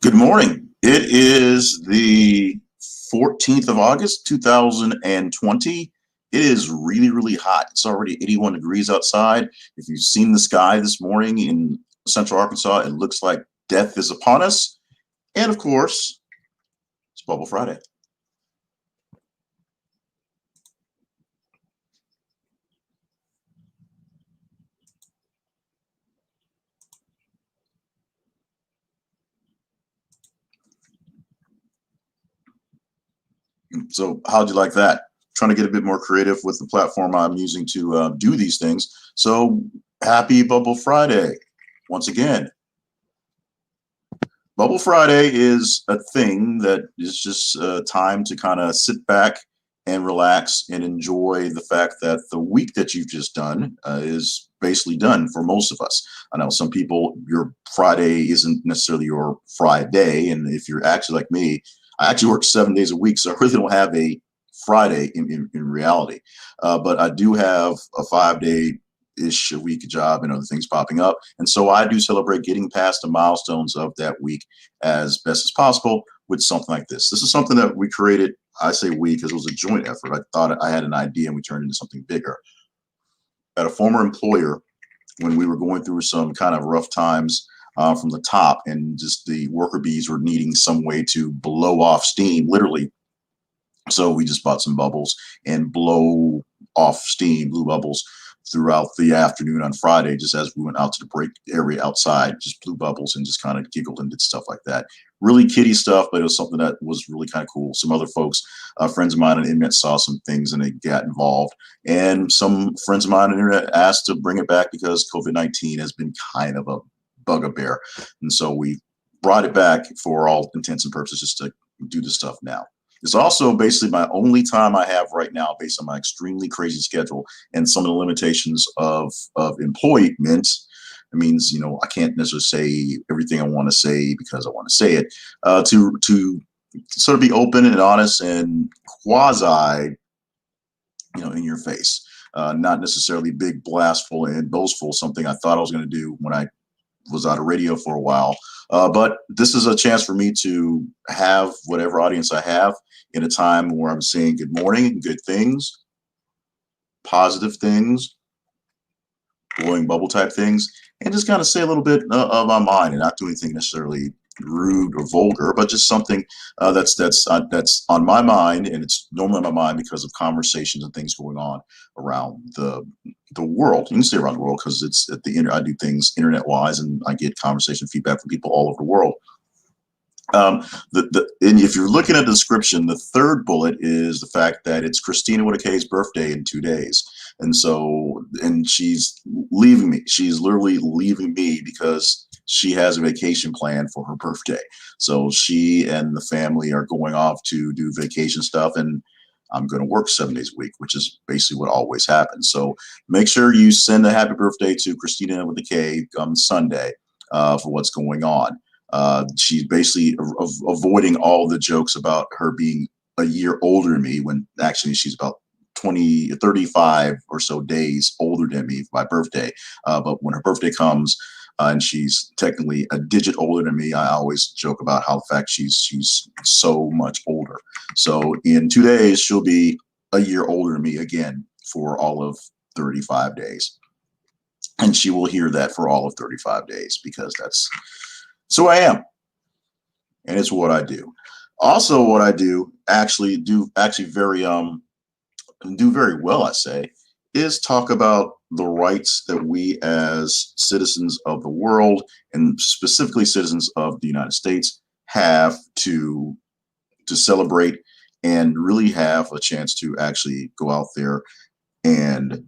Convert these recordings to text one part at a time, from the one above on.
Good morning. It is the 14th of August, 2020. It is really, really hot. It's already 81 degrees outside. If you've seen the sky this morning in central Arkansas, it looks like death is upon us. And of course, it's Bubble Friday. So how'd you like that? Trying to get a bit more creative with the platform I'm using to do these things. So happy Bubble Friday once again. Bubble Friday is a thing that is just time to kind of sit back and relax and enjoy the fact that the week that you've just done is basically done for most of us. I know some people, your Friday isn't necessarily your Friday. And if you're actually like me, I actually work 7 days a week, so I really don't have a Friday in reality. But I do have a 5 day ish a week job and other things popping up. And so I do celebrate getting past the milestones of that week as best as possible with something like this. This is something that we created. I say we because it was a joint effort. I thought I had an idea and we turned it into something bigger. At a former employer, when we were going through some kind of rough times from the top and just the worker bees were needing some way to blow off steam, literally. So we just bought some bubbles and blow off steam, blew bubbles throughout the afternoon on Friday, just as we went out to the break area outside, just blew bubbles and just kind of giggled and did stuff like that. Really kiddie stuff, but it was something that was really kind of cool. Some other folks, friends of mine on the internet saw some things and they got involved. And some friends of mine on the internet asked to bring it back because COVID-19 has been kind of a bugaboo. And so we brought it back for all intents and purposes just to do the stuff now. It's also basically my only time I have right now based on my extremely crazy schedule and some of the limitations of employment. It means, I can't necessarily say everything I want to say because I want to say it, to sort of be open and honest and quasi, in your face, not necessarily big, blastful and boastful, something I thought I was going to do when I was out of radio for a while. But this is a chance for me to have whatever audience I have in a time where I'm saying good morning, good things, positive things, blowing bubble type things, and just kind of say a little bit of my mind and not do anything necessarily rude or vulgar, but just something that's on my mind, and it's normally on my mind because of conversations and things going on around the world. You can say around the world because it's at the I do things internet wise, and I get conversation feedback from people all over the world. And if you're looking at the description, the third bullet is the fact that it's Kristina with a K's birthday in 2 days. And so, and she's leaving me. She's literally leaving me because she has a vacation plan for her birthday. So she and the family are going off to do vacation stuff, and I'm going to work 7 days a week, which is basically what always happens. So make sure you send a happy birthday to Kristina with a K on Sunday for what's going on. She's basically avoiding all the jokes about her being a year older than me when actually she's about 35 or so days older than me for my birthday. But when her birthday comes and she's technically a digit older than me, I always joke about how the fact she's so much older. So in 2 days, she'll be a year older than me again for all of 35 days. And she will hear that for all of 35 days because that's who I am. And it's what I do. Also, what I do do very well, I say, is talk about the rights that we as citizens of the world, and specifically citizens of the United States, have to celebrate and really have a chance to actually go out there and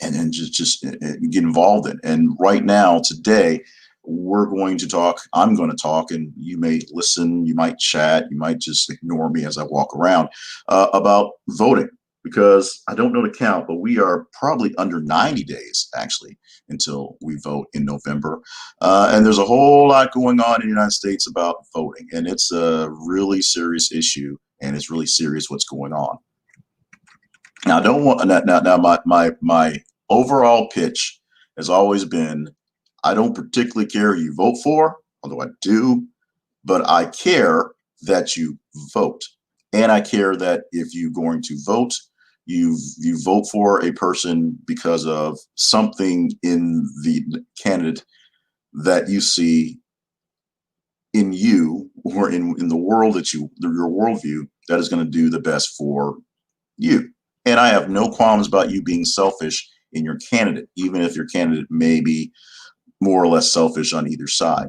then just get involved in. And right now, today, I'm going to talk, and you may listen, you might chat, you might just ignore me as I walk around, about voting, because I don't know the count, but we are probably under 90 days actually until we vote in November. And there's a whole lot going on in the United States about voting, and it's a really serious issue, and it's really serious what's going on. Now, I don't want now my overall pitch has always been, I don't particularly care who you vote for. although I do, but I care that you vote. And I care that if you're going to vote, you vote for a person because of something in the candidate that you see in you or in the world that your worldview that is going to do the best for you. And I have no qualms about you being selfish in your candidate, even if your candidate may be more or less selfish on either side.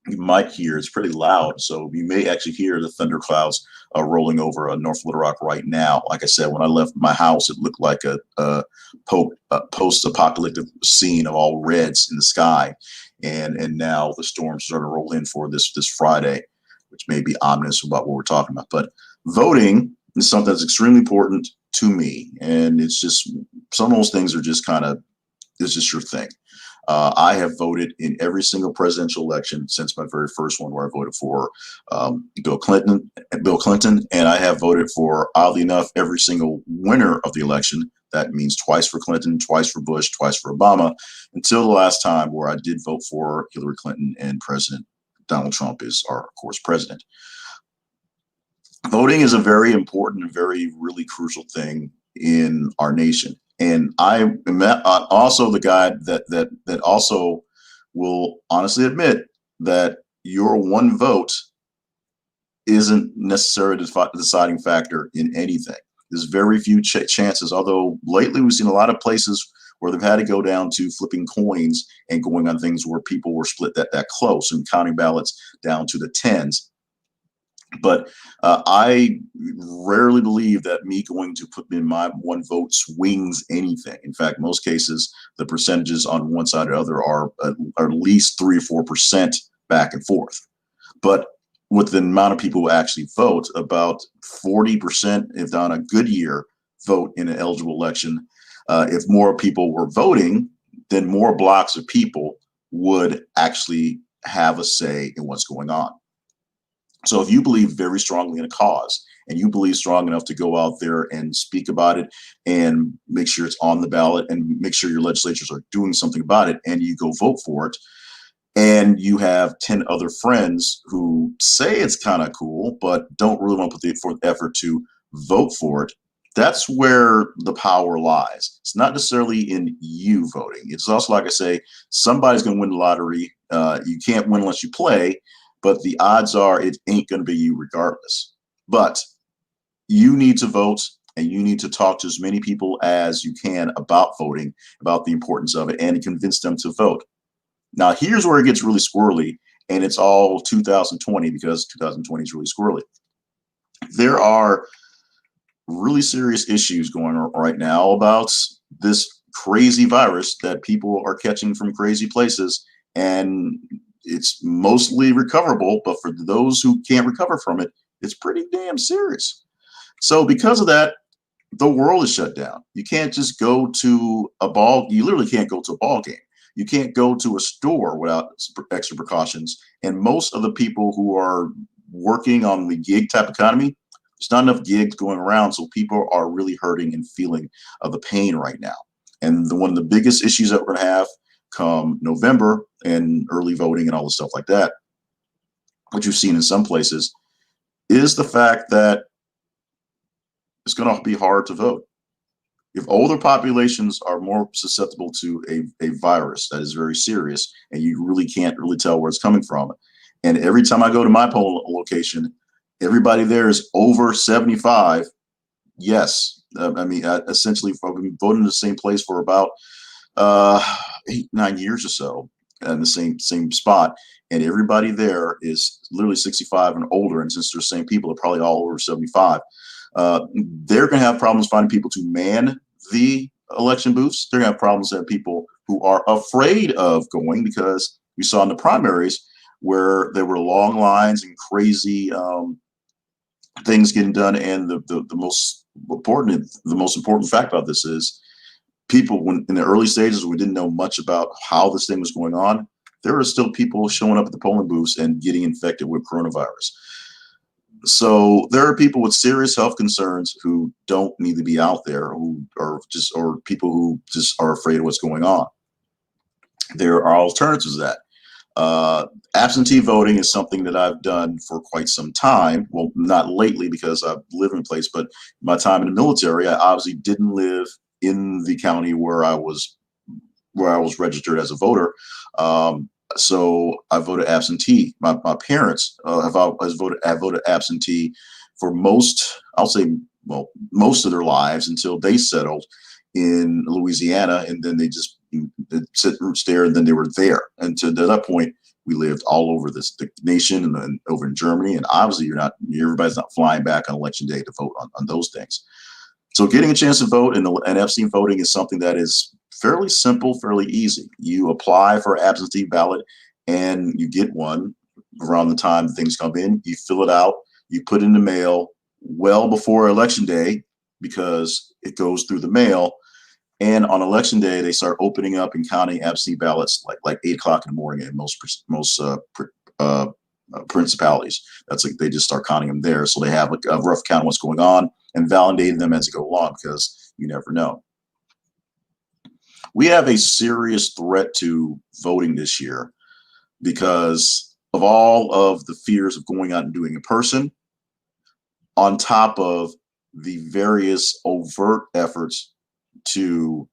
You might hear it's pretty loud, so you may actually hear the thunderclouds rolling over North Little Rock right now. Like I said, when I left my house, it looked like a post-apocalyptic scene of all reds in the sky, and now the storm's starting to roll in for this Friday, which may be ominous about what we're talking about. But voting is something that's extremely important to me, and it's just some of those things are just kind of it's just your thing. I have voted in every single presidential election since my very first one, where I voted for Bill Clinton, and I have voted for, oddly enough, every single winner of the election. That means twice for Clinton, twice for Bush, twice for Obama, until the last time where I did vote for Hillary Clinton and President Donald Trump is our, of course, president. Voting is a very important and very really crucial thing in our nation. And I am also the guy that also will honestly admit that your one vote isn't necessarily the deciding factor in anything. There's very few chances, although lately we've seen a lot of places where they've had to go down to flipping coins and going on things where people were split that close and counting ballots down to the tens. But I rarely believe that me going to put in my one vote swings anything. In fact, most cases, the percentages on one side or the other are at least 3 or 4% back and forth. But with the amount of people who actually vote, about 40%, if on a good year, vote in an eligible election. If more people were voting, then more blocks of people would actually have a say in what's going on. So if you believe very strongly in a cause and you believe strong enough to go out there and speak about it and make sure it's on the ballot and make sure your legislatures are doing something about it, and you go vote for it, and you have 10 other friends who say it's kind of cool but don't really want to put the effort to vote for it, that's where the power lies. It's not necessarily in you voting. It's also, like I say, somebody's going to win the lottery. You can't win unless you play, but the odds are it ain't going to be you regardless. But you need to vote, and you need to talk to as many people as you can about voting, about the importance of it, and to convince them to vote. Now, here's where it gets really squirrely, and it's all 2020 because 2020 is really squirrely. There are really serious issues going on right now about this crazy virus that people are catching from crazy places, and it's mostly recoverable, but for those who can't recover from it, it's pretty damn serious. So because of that, the world is shut down. You can't just go to a ball. You literally can't go to a ball game. You can't go to a store without extra precautions. And most of the people who are working on the gig type economy, there's not enough gigs going around. So people are really hurting and feeling the pain right now. And one of the biggest issues that we're going to have come November and early voting and all the stuff like that, which you've seen in some places, is the fact that it's going to be hard to vote. If older populations are more susceptible to a virus that is very serious and you really can't really tell where it's coming from, and every time I go to my poll location, everybody there is over 75, yes. Essentially, I've been voting in the same place for about 8-9 years or so in the same spot, and everybody there is literally 65 and older, and since they're the same people, they're probably all over 75. They're going to have problems finding people to man the election booths. They're going to have problems with people who are afraid of going, because we saw in the primaries where there were long lines and crazy things getting done. And the most important fact about this is people, when in the early stages, we didn't know much about how this thing was going on, there were still people showing up at the polling booths and getting infected with coronavirus. So there are people with serious health concerns who don't need to be out there, or people who just are afraid of what's going on. There are alternatives to that. Absentee voting is something that I've done for quite some time. Well, not lately because I live in a place, but my time in the military, I obviously didn't live in the county where I was registered as a voter. So I voted absentee. My parents have voted absentee for most, I'll say, well, most of their lives until they settled in Louisiana, and then they just set roots there, and then they were there. And to that point, we lived all over the nation and over in Germany. And obviously, everybody's not flying back on election day to vote on those things. So getting a chance to vote and absentee voting is something that is fairly simple, fairly easy. You apply for absentee ballot and you get one around the time things come in. You fill it out, you put it in the mail well before election day because it goes through the mail. And on election day, they start opening up and counting absentee ballots like 8 o'clock in the morning in most principalities. That's like they just start counting them there, so they have a rough count of what's going on and validating them as they go along because you never know. We have a serious threat to voting this year because of all of the fears of going out and doing in person, on top of the various overt efforts to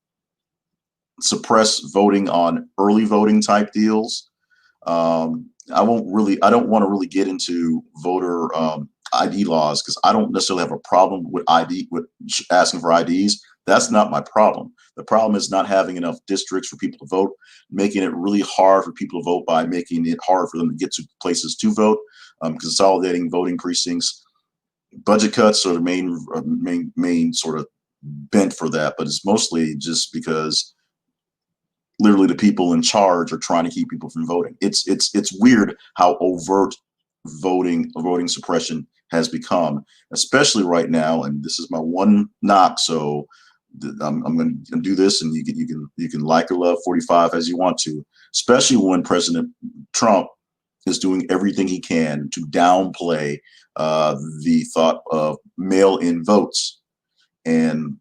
suppress voting on early voting type deals. I don't want to really get into voter ID laws because I don't necessarily have a problem with asking for IDs. That's not my problem. The problem is not having enough districts for people to vote, making it really hard for people to vote by making it hard for them to get to places to vote, consolidating voting precincts. Budget cuts are the main sort of bent for that, but it's mostly just because literally the people in charge are trying to keep people from voting. It's weird how overt voting suppression has become, especially right now. And this is my one knock. So I'm going to do this, and you can like or love 45 as you want to, especially when President Trump is doing everything he can to downplay the thought of mail-in votes. And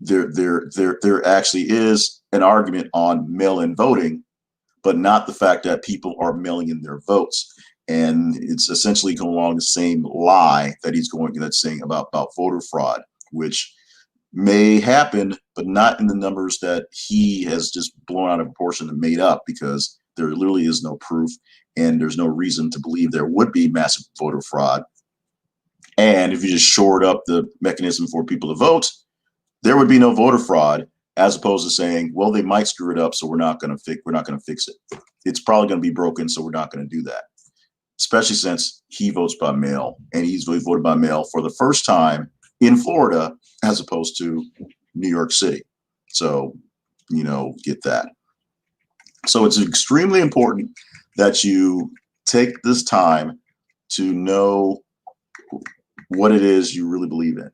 there actually is an argument on mail-in voting, but not the fact that people are mailing in their votes. And it's essentially going along the same lie that's saying about voter fraud, which may happen, but not in the numbers that he has just blown out of proportion and made up, because there literally is no proof and there's no reason to believe there would be massive voter fraud. And if you just shored up the mechanism for people to vote, there would be no voter fraud, as opposed to saying, well, they might screw it up, so we're not going to fix it. It's probably going to be broken, so we're not going to do that. Especially since he votes by mail, and he's really voted by mail for the first time in Florida, as opposed to New York City. So, get that. So it's extremely important that you take this time to know what it is you really believe in.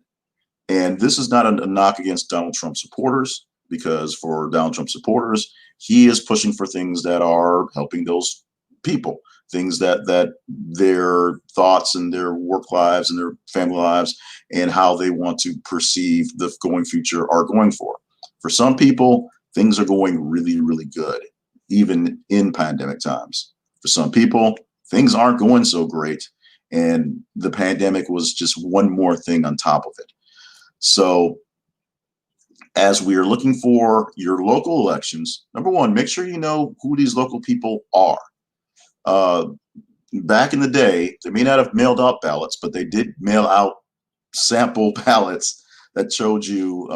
And this is not a knock against Donald Trump supporters, because for Donald Trump supporters, he is pushing for things that are helping those people, things that their thoughts and their work lives and their family lives and how they want to perceive the going future are going for. For some people, things are going really, really good, even in pandemic times. For some people, things aren't going so great, and the pandemic was just one more thing on top of it. So as we are looking for your local elections, number one, make sure you know who these local people are. Back in the day, they may not have mailed out ballots, but they did mail out sample ballots that showed you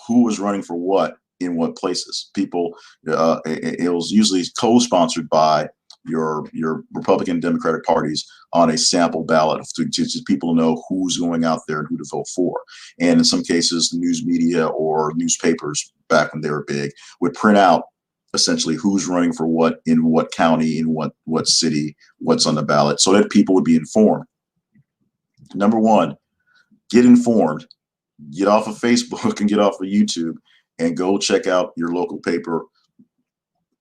who was running for what in what places. People, it was usually co-sponsored by your Republican and Democratic parties on a sample ballot to people know who's going out there and who to vote for. And in some cases, the news media or newspapers, back when they were big, would print out essentially who's running for what in what county, in what city, what's on the ballot, so that people would be informed. Number one, get informed. Get off of Facebook and get off of YouTube and go check out your local paper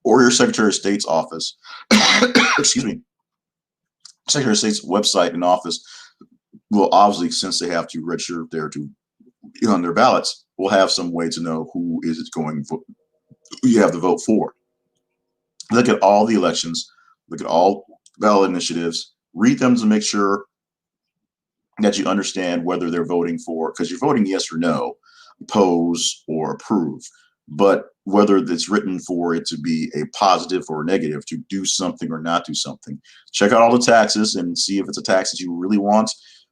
or your Secretary of State's office. Excuse me. Secretary of State's website and office will obviously, since they have to register there to on their ballots, will have some way to know who is it going, who you have to vote for. Look at all the elections Look at all ballot initiatives, read them to make sure that you understand whether they're voting for, because you're voting yes or no, oppose or approve, but whether it's written for it to be a positive or a negative, to do something or not do something. Check out all the taxes and see if it's a tax that you really want,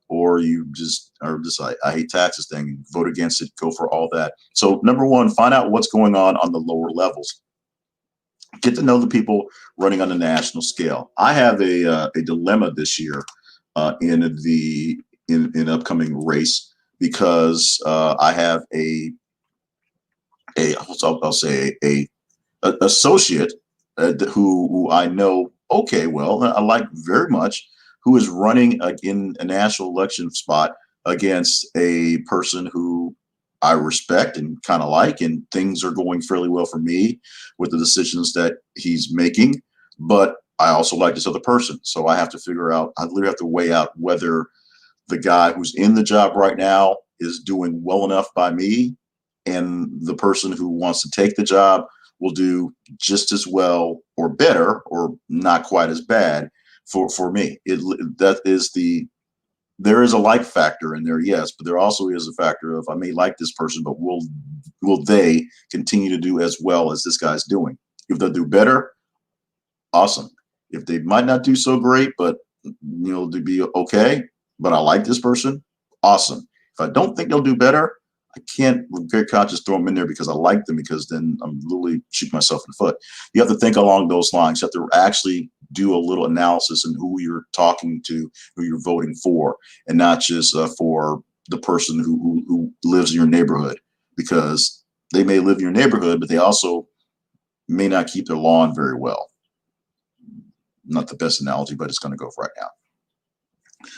or you just are just like, I hate taxes thing, vote against it, go for all that. So number one, find out what's going on the lower levels. Get to know the people running on the national scale. I have a dilemma this year in the in upcoming race because I have a I'll say a associate who I know okay well I like very much, who is running in a national election spot against a person who I respect and kind of like, and things are going fairly well for me with the decisions that he's making. But I also like this other person, so I have to figure out. I literally have to weigh out whether the guy who's in the job right now is doing well enough by me, and the person who wants to take the job will do just as well or better or not quite as bad for me. That is there is a like factor in there, yes, but there also is a factor of I may like this person, but will they continue to do as well as this guy's doing? If they'll do better, awesome. If they might not do so great, but to be okay, but I like this person, awesome. If I don't think they'll do better, I can't with good conscience throw them in there because I like them, because then I'm literally shooting myself in the foot. You have to think along those lines. You have to actually do a little analysis in who you're talking to, who you're voting for, and not just for the person who lives in your neighborhood, because they may live in your neighborhood, but they also may not keep their lawn very well. Not the best analogy, but it's going to go for right now.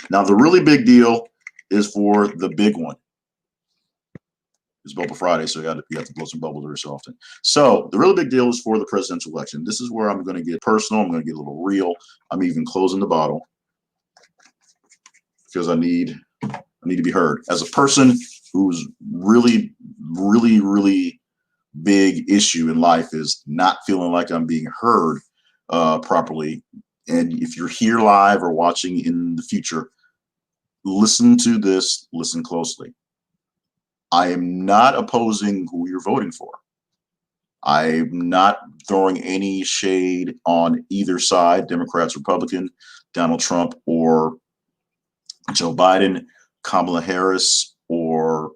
Now, the really big deal is for the big one. It's Bubble Friday, so you have to blow some bubbles every so often. So the really big deal is for the presidential election. This is where I'm going to get personal. I'm going to get a little real. I'm even closing the bottle because I need to be heard. As a person who's really, really, really big issue in life is not feeling like I'm being heard properly. And if you're here live or watching in the future, listen to this, listen closely. I am not opposing who you're voting for. I'm not throwing any shade on either side, Democrats, Republican, Donald Trump, or Joe Biden, Kamala Harris, or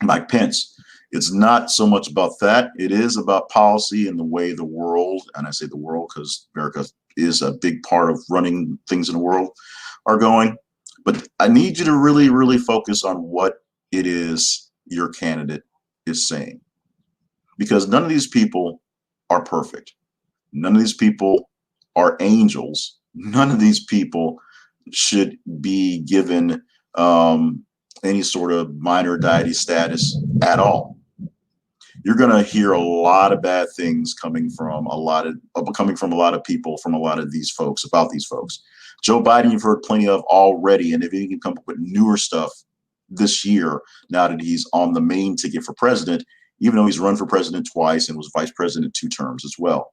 Mike Pence. It's not so much about that. It is about policy and the way the world, and I say the world because America is a big part of running things in the world, are going. But I need you to really, really focus on what it is your candidate is saying. Because none of these people are perfect. None of these people are angels. None of these people should be given any sort of minor deity status at all. You're going to hear a lot of bad things coming from a lot of people, from a lot of these folks, about these folks. Joe Biden, you've heard plenty of already, and if he can come up with newer stuff this year, now that he's on the main ticket for president, even though he's run for president twice and was vice president 2 terms as well.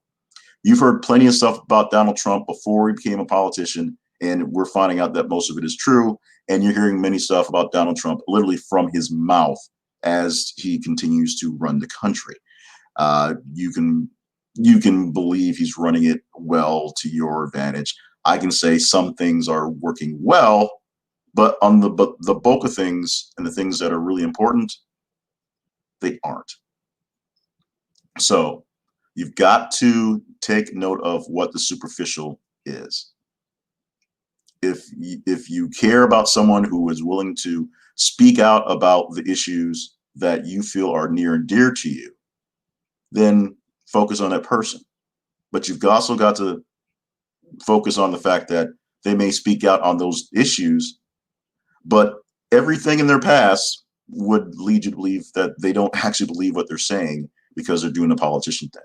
You've heard plenty of stuff about Donald Trump before he became a politician, and we're finding out that most of it is true. And you're hearing many stuff about Donald Trump literally from his mouth as he continues to run the country. You can believe he's running it well to your advantage. I can say some things are working well, but on the bulk of things and the things that are really important, they aren't. So you've got to take note of what the superficial is. If you care about someone who is willing to speak out about the issues that you feel are near and dear to you, then focus on that person. But you've also got to focus on the fact that they may speak out on those issues, but everything in their past would lead you to believe that they don't actually believe what they're saying because they're doing a politician thing.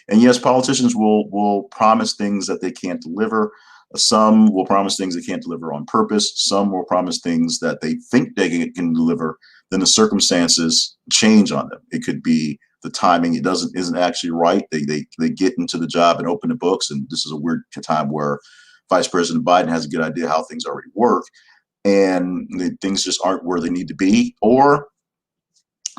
And yes, politicians will promise things that they can't deliver. Some will promise things they can't deliver on purpose. Some will promise things that they think they can deliver. Then the circumstances change on them. It could be the timing isn't actually right. They get into the job and open the books, and this is a weird time where Vice President Biden has a good idea how things already work, and things just aren't where they need to be, or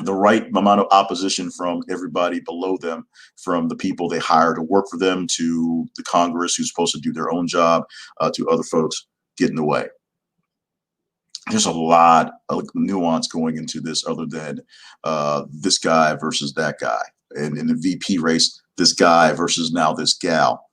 the right amount of opposition from everybody below them, from the people they hire to work for them, to the Congress who's supposed to do their own job, to other folks get in the way. There's a lot of nuance going into this other than this guy versus that guy. And in the VP race, this guy versus now this gal.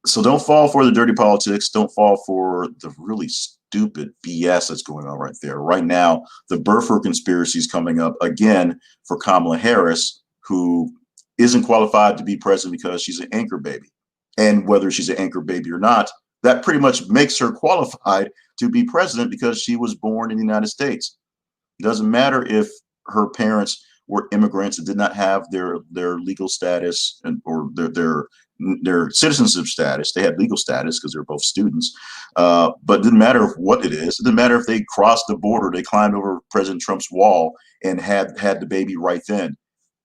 So don't fall for the dirty politics. Don't fall for the really stupid BS that's going on right there. Right now, the birther conspiracy is coming up again for Kamala Harris, who isn't qualified to be president because she's an anchor baby. And whether she's an anchor baby or not, that pretty much makes her qualified to be president because she was born in the United States. It doesn't matter if her parents were immigrants and did not have their legal status or their citizenship status. They had legal status because they're both students, but it didn't matter what it is. It didn't matter if they crossed the border, they climbed over President Trump's wall and had the baby right then.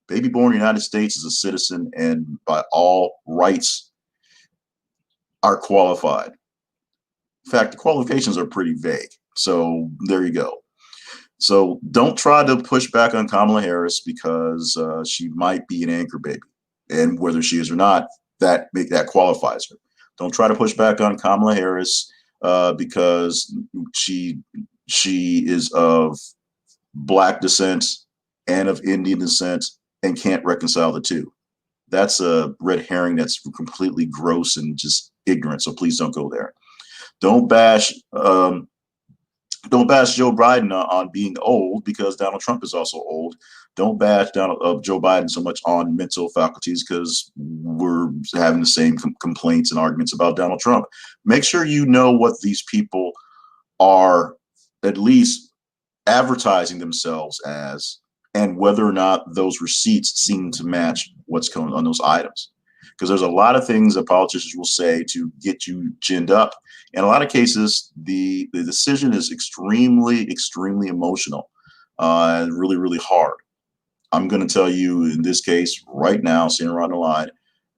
Baby born in the United States is a citizen and by all rights are qualified. In fact, the qualifications are pretty vague. So there you go. So don't try to push back on Kamala Harris because she might be an anchor baby, and whether she is or not, that qualifies her. Don't try to push back on Kamala Harris because she is of Black descent and of Indian descent and can't reconcile the two. That's a red herring that's completely gross and just ignorant. So please don't go there. Don't bash Joe Biden on being old because Donald Trump is also old. Don't bash Joe Biden so much on mental faculties because we're having the same complaints and arguments about Donald Trump. Make sure you know what these people are at least advertising themselves as, and whether or not those receipts seem to match what's going on those items. Because there's a lot of things that politicians will say to get you ginned up. In a lot of cases, the decision is extremely, extremely emotional and really, really hard. I'm going to tell you in this case right now, sitting around the line,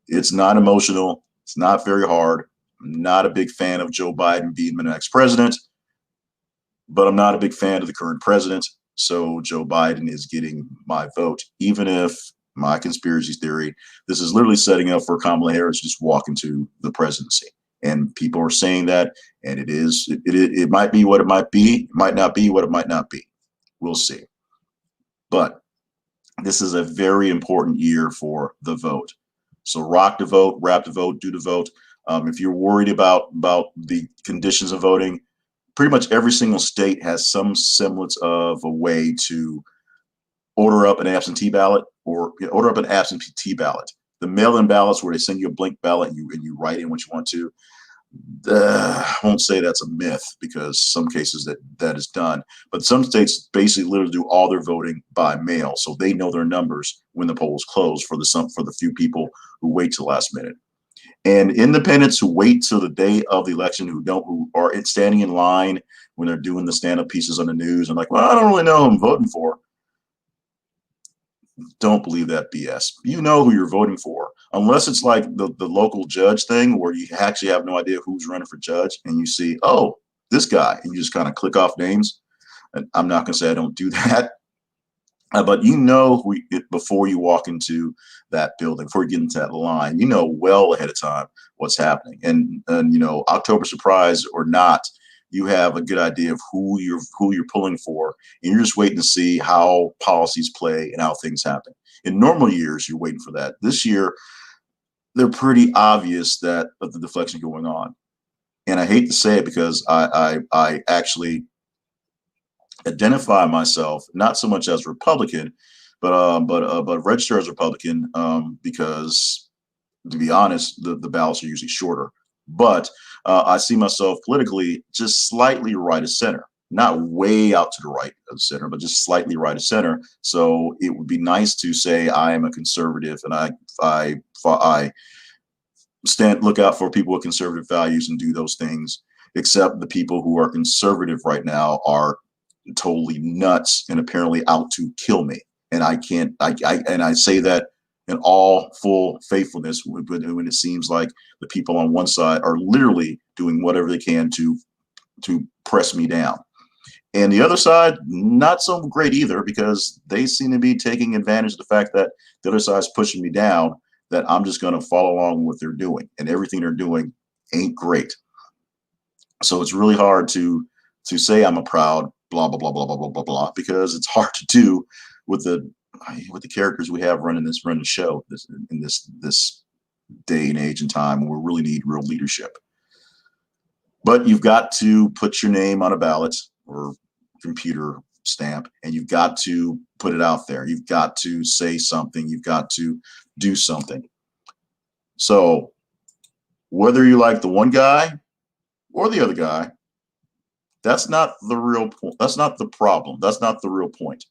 it's not emotional. It's not very hard. I'm not a big fan of Joe Biden being the next president, but I'm not a big fan of the current president. So Joe Biden is getting my vote, even if my conspiracy theory, this is literally setting up for Kamala Harris to just walk into the presidency. And people are saying that, and it might be what it might be. It might not be what it might not be. We'll see. But this is a very important year for the vote. So rock the vote, wrap the vote, do the vote. If you're worried about the conditions of voting, pretty much every single state has some semblance of a way to order up an absentee ballot or order up an absentee ballot. The mail-in ballots where they send you a blank ballot and you write in what you want to. I won't say that's a myth because some cases that is done, but some states basically literally do all their voting by mail, so they know their numbers when the polls close for the few people who wait till the last minute. And independents who wait till the day of the election, who are standing in line when they're doing the stand-up pieces on the news and like, well, I don't really know who I'm voting for. Don't believe that BS. You know who you're voting for, unless it's like the local judge thing where you actually have no idea who's running for judge and you see, oh, this guy, and you just kind of click off names. And I'm not going to say I don't do that, but you know before you walk into that building, before you get into that line, you know well ahead of time what's happening. And October surprise or not, you have a good idea of who you're pulling for, and you're just waiting to see how policies play and how things happen. In normal years, you're waiting for that. This year, they're pretty obvious that of the deflection going on. And I hate to say it because I actually identify myself not so much as Republican, but register as Republican because, to be honest, the ballots are usually shorter. But I see myself politically just slightly right of center, not way out to the right of the center, but just slightly right of center. So it would be nice to say I am a conservative and I look out for people with conservative values and do those things. Except the people who are conservative right now are totally nuts and apparently out to kill me. And I can't, and I say that in all full faithfulness when it seems like the people on one side are literally doing whatever they can to press me down. And the other side, not so great either, because they seem to be taking advantage of the fact that the other side's pushing me down, that I'm just going to follow along with what they're doing. And everything they're doing ain't great. So it's really hard to say I'm a proud blah, blah, blah, blah, blah, blah, blah, blah, because it's hard to do with the characters we have running the show in this day and age and time where we really need real leadership. But you've got to put your name on a ballot or computer stamp, and you've got to put it out there. You've got to say something. You've got to do something. So whether you like the one guy or the other guy, that's not the real point. That's not the problem. That's not the real point.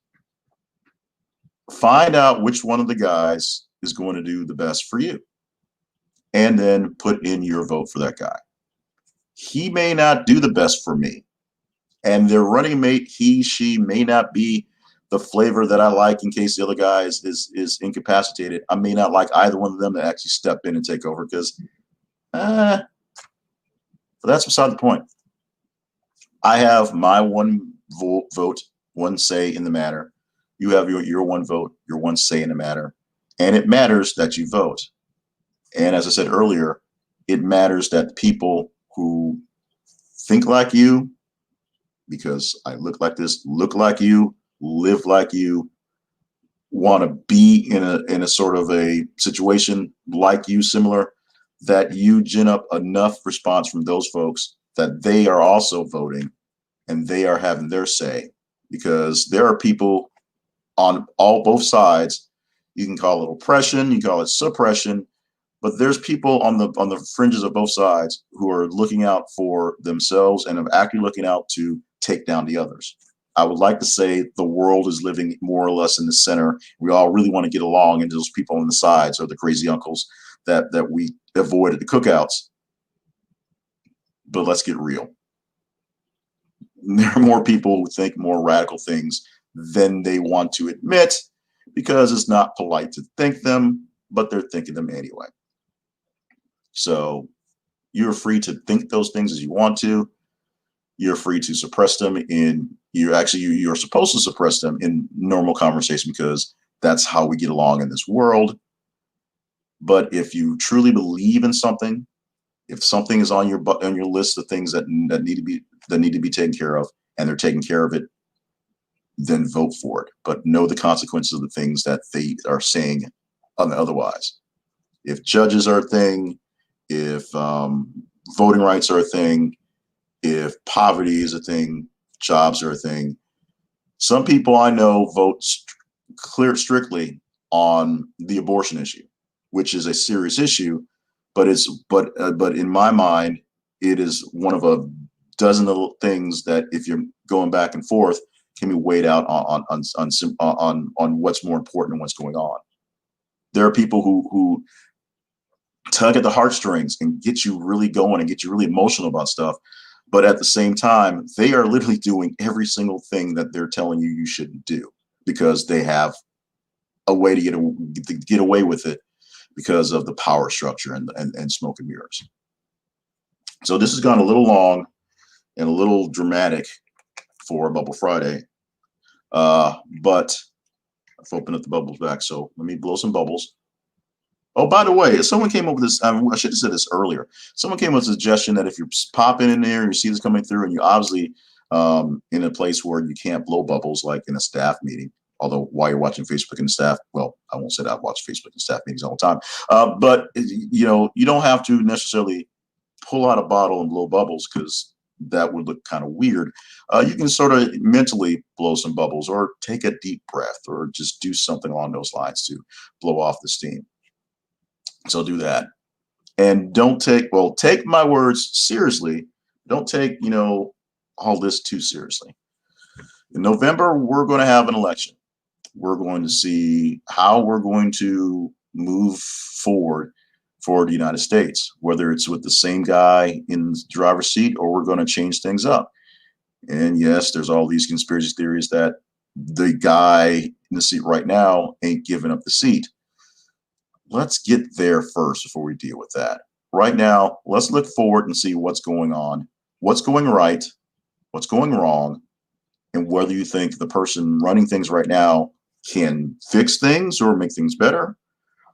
Find out which one of the guys is going to do the best for you, and then put in your vote for that guy. He may not do the best for me, and their running mate, she may not be the flavor that I like in case the other guy is incapacitated. I may not like either one of them to actually step in and take over, because but that's beside the point. I have my one vote, one say in the matter. You have your one vote, your one say in the matter. And it matters that you vote. And as I said earlier, it matters that people who think like you, because I look like this, look like you, live like you, want to be in a sort of a situation like you, similar, that you gin up enough response from those folks that they are also voting and they are having their say. Because there are people on both sides. You can call it oppression, you call it suppression, but there's people on the fringes of both sides who are looking out for themselves and are actually looking out to take down the others. I would like to say the world is living more or less in the center. We all really want to get along, and those people on the sides are the crazy uncles that we avoid at the cookouts. But let's get real. There are more people who think more radical things than they want to admit, because it's not polite to think them, but they're thinking them anyway. So you're free to think those things as you want to. You're free to suppress them you're supposed to suppress them in normal conversation, because that's how we get along in this world. But if you truly believe in something, if something is on your list of things that need to be taken care of, and they're taking care of it, then vote for it. But know the consequences of the things that they are saying otherwise. If judges are a thing, if voting rights are a thing, if poverty is a thing, jobs are a thing. Some people I know vote strictly on the abortion issue, which is a serious issue, but in my mind, it is one of a dozen little things that, if you're going back and forth, can be weighed out on what's more important and what's going on. There are people who tug at the heartstrings and get you really going and get you really emotional about stuff. But at the same time, they are literally doing every single thing that they're telling you shouldn't do, because they have a way to get away with it because of the power structure and smoke and mirrors. So this has gone a little long and a little dramatic for Bubble Friday. But I've opened up the bubbles back. So let me blow some bubbles. Oh, by the way, someone came up with this. I should have said this earlier. Someone came up with a suggestion that if you're popping in there and you see this coming through, and you're obviously in a place where you can't blow bubbles, like in a staff meeting, although while you're watching Facebook and staff, well, I won't say that I watch Facebook and staff meetings all the time. But you don't have to necessarily pull out a bottle and blow bubbles, because that would look kind of weird. You can sort of mentally blow some bubbles, or take a deep breath, or just do something along those lines to blow off the steam. So do that. And take my words seriously. Don't take, all this too seriously. In November, we're going to have an election. We're going to see how we're going to move forward for the United States, whether it's with the same guy in the driver's seat, or we're going to change things up. And yes, there's all these conspiracy theories that the guy in the seat right now ain't giving up the seat. Let's get there first before we deal with that. Right now, let's look forward and see what's going on, what's going right, what's going wrong, and whether you think the person running things right now can fix things or make things better,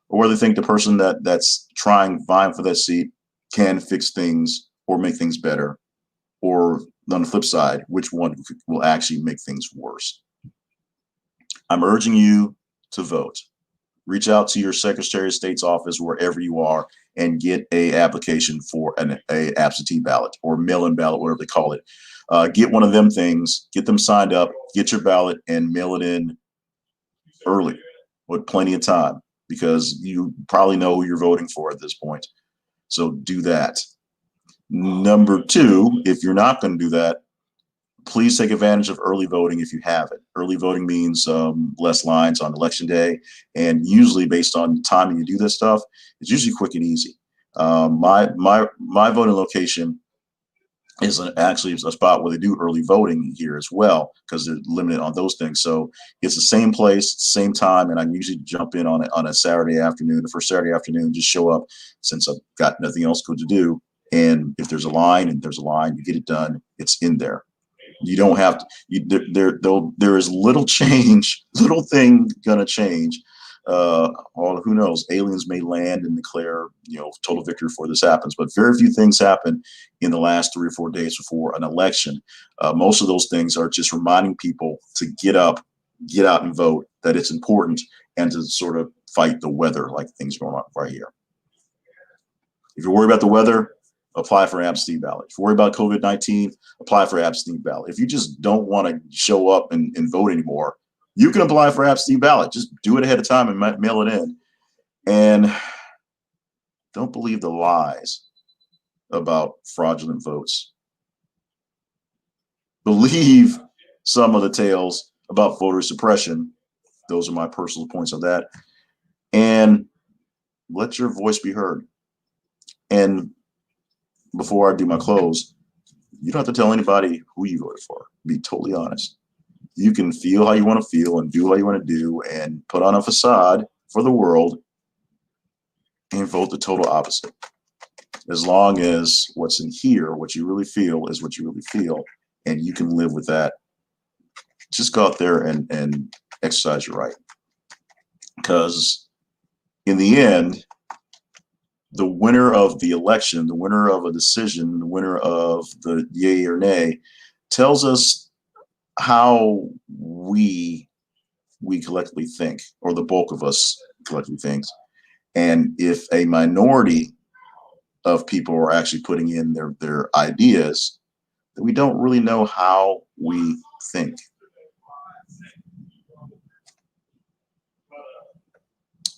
or whether you think the person that's vying for that seat can fix things or make things better, or on the flip side, which one will actually make things worse. I'm urging you to vote. Reach out to your Secretary of State's office wherever you are and get a application for a absentee ballot or mail-in ballot, whatever they call it. Get one of them things, get them signed up, get your ballot, and mail it in early with plenty of time, because you probably know who you're voting for at this point. So do that. Number two, if you're not going to do that, please take advantage of early voting if you have it. Early voting means less lines on election day, and usually based on time you do this stuff, it's usually quick and easy. My voting location is actually a spot where they do early voting here as well, because they're limited on those things. So it's the same place, same time, and I usually jump in on a Saturday afternoon, the first Saturday afternoon, just show up since I've got nothing else good to do. And if there's a line, you get it done. It's in there. You don't have to. There is little change, little thing gonna change. Or who knows? Aliens may land and declare, total victory before this happens. But very few things happen in the last 3 or 4 days before an election. Most of those things are just reminding people to get up, get out and vote. That it's important, and to sort of fight the weather, like things going on right here. If you're worried about the weather, apply for an absentee ballot. If you're worried about COVID-19, apply for an absentee ballot. If you just don't want to show up and vote anymore, you can apply for absentee ballot. Just do it ahead of time and mail it in. And don't believe the lies about fraudulent votes. Believe some of the tales about voter suppression. Those are my personal points on that. And let your voice be heard. And before I do my close, you don't have to tell anybody who you voted for. Be totally honest. You can feel how you want to feel and do what you want to do and put on a facade for the world and vote the total opposite. As long as what's in here, what you really feel, is what you really feel, and you can live with that, just go out there and exercise your right. Because in the end, the winner of the election, the winner of a decision, the winner of the yay or nay, tells us how we collectively think, or the bulk of us collectively thinks. And if a minority of people are actually putting in their ideas, then we don't really know how we think.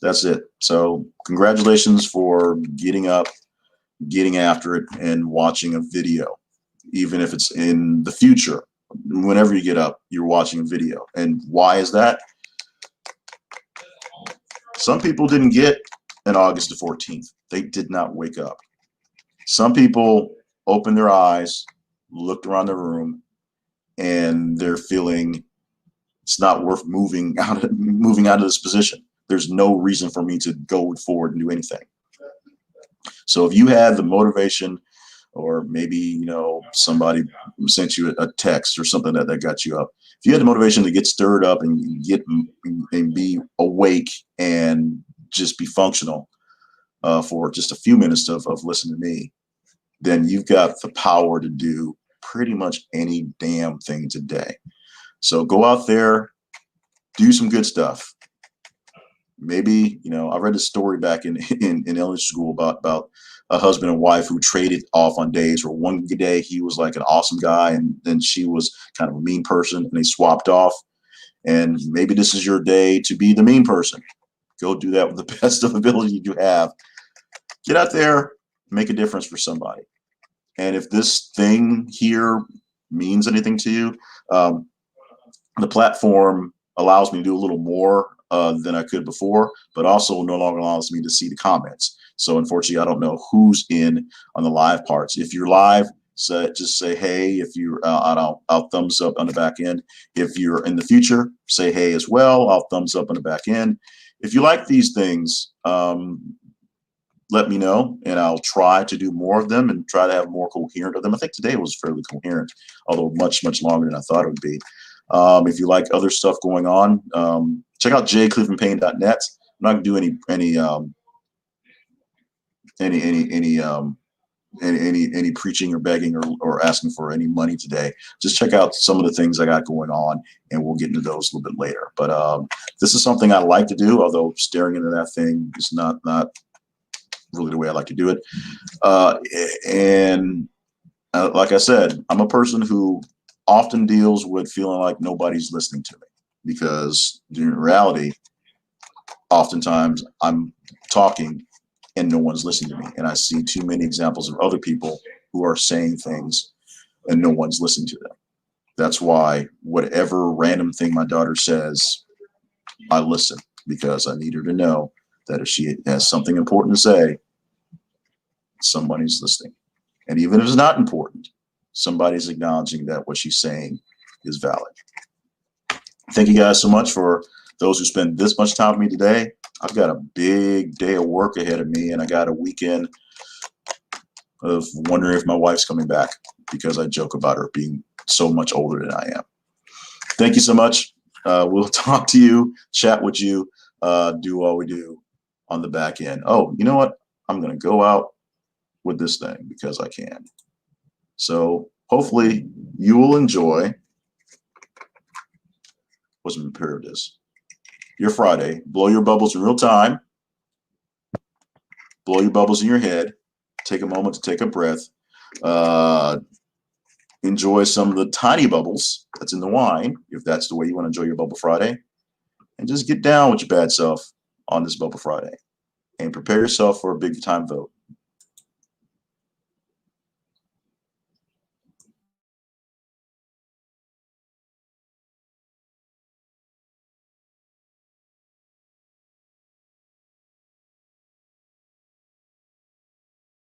That's it. So congratulations for getting up, getting after it, and watching a video. Even if it's in the future, whenever you get up, you're watching a video. And why is that? Some people didn't get an August the 14th. They did not wake up. Some people opened their eyes, looked around the room, and they're feeling it's not worth moving out of this position. There's no reason for me to go forward and do anything. So if you had the motivation, or maybe somebody sent you a text or something that got you up, if you had the motivation to get stirred up and be awake and just be functional for just a few minutes of listening to me, then you've got the power to do pretty much any damn thing today. So go out there, do some good stuff. Maybe, I read a story back in elementary school about a husband and wife who traded off on days where one day he was like an awesome guy and then she was kind of a mean person, and they swapped off. And maybe this is your day to be the mean person. Go do that with the best of ability you have. Get out there, make a difference for somebody. And if this thing here means anything to you, the platform allows me to do a little more than I could before, but also no longer allows me to see the comments. So unfortunately, I don't know who's in on the live parts. If you're live, So just say hey if you're. I'll thumbs up on the back end. If you're in the future, say hey as well. I'll thumbs up on the back end. If you like these things, let me know, and I'll try to do more of them and try to have more coherent of them. I think today was fairly coherent, although much longer than I thought it would be. If you like other stuff going on, check out jclevelandpayne.net. I'm not gonna do any preaching or begging or asking for any money today. Just check out some of the things I got going on, and we'll get into those a little bit later. But this is something I like to do, although staring into that thing is not really the way I like to do it. And like I said, I'm a person who often deals with feeling like nobody's listening to me, because in reality, oftentimes I'm talking and no one's listening to me. And I see too many examples of other people who are saying things and no one's listening to them. That's why whatever random thing my daughter says, I listen, because I need her to know that if she has something important to say, somebody's listening. And even if it's not important, somebody's acknowledging that what she's saying is valid. Thank you guys so much for those who spend this much time with me today. I've got a big day of work ahead of me, and I got a weekend of wondering if my wife's coming back, because I joke about her being so much older than I am. Thank you so much. We'll talk to you, chat with you, do all we do on the back end. Oh, you know what? I'm going to go out with this thing because I can. So hopefully you will enjoy. Wasn't prepared for this. Your Friday. Blow your bubbles in real time. Blow your bubbles in your head. Take a moment to take a breath. Enjoy some of the tiny bubbles that's in the wine, if that's the way you want to enjoy your Bubble Friday. And just get down with your bad self on this Bubble Friday. And prepare yourself for a big time vote.